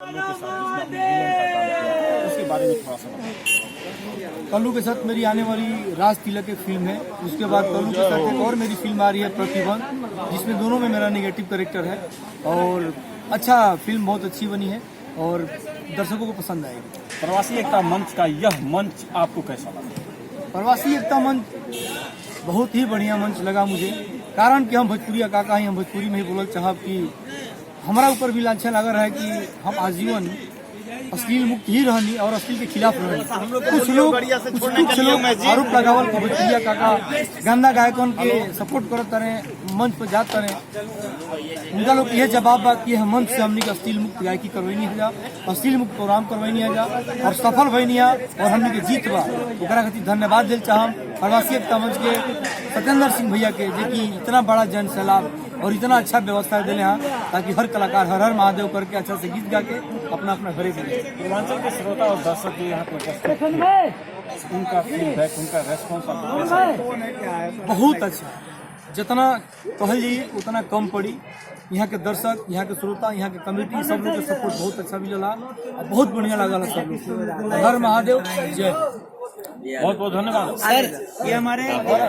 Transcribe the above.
कल्लू के साथ जिसमें अपने विलेन का काम किया, उसके बारे में थोड़ा सा बताइए। कल्लू के साथ मेरी आने वाली राज तिलक एक फिल्म है। उसके बाद कल्लू के साथ एक और मेरी फिल्म आ रही है प्रतिबंध, जिसमें दोनों में मेरा नेगेटिव कैरेक्टर है। और अच्छा फिल्म बहुत अच्छी बनी है और दर्शकों को पसंद आएगी। प्रवासी एकता मंच का यह मंच आपको कैसा लगा? प्रवासी एकता मंच बहुत ही बढ़िया मंच लगा मुझे, कारण कि हम भोजपुरी काका ही, हम भोजपुरी में ही बोलना चाहब कि हमारा ऊपर भी लांछन लगा रहा है कि हम आजीवन अश्लील मुक्त ही रहनी और अश्लील के खिलाफ रहनी। कुछ लोग आरोप लगावल कि भोजपुरिया काका गंदा गायकों के सपोर्ट करत रहे, मंच पर जात रहे। उनका लोग यह जवाब बा कि मंच से हमने अश्लील मुक्त गायकी करवाई है जा, अश्लील मुक्त प्रोग्राम करवाई है जा और सफल भई है और हमने के जीत बा। ओकरा खातिर धन्यवाद दिल चाहम प्रवासी एकता मंच के सत्येंद्र सिंह भैया के, जो कि इतना बड़ा जन सैलाब और इतना अच्छा व्यवस्था दिले हैं ताकि हर कलाकार हर हर महादेव करके अच्छा से गीत गा के अपना अपना घरे चले। पूर्वांचल के श्रोता और दर्शक जो यहाँ पर उपस्थित थे, उनका फीडबैक, उनका रेस्पॉन्स आपको कैसा लगा? बहुत अच्छा, जितना कहल जाइए उतना कम पड़ी। यहाँ के दर्शक, यहाँ के श्रोता, यहाँ के कमेटी, सब लोग के सपोर्ट बहुत अच्छा मिला और बहुत बढ़िया लगा सब लोग। हर महादेव जय। बहुत बहुत धन्यवाद सर। ये हमारे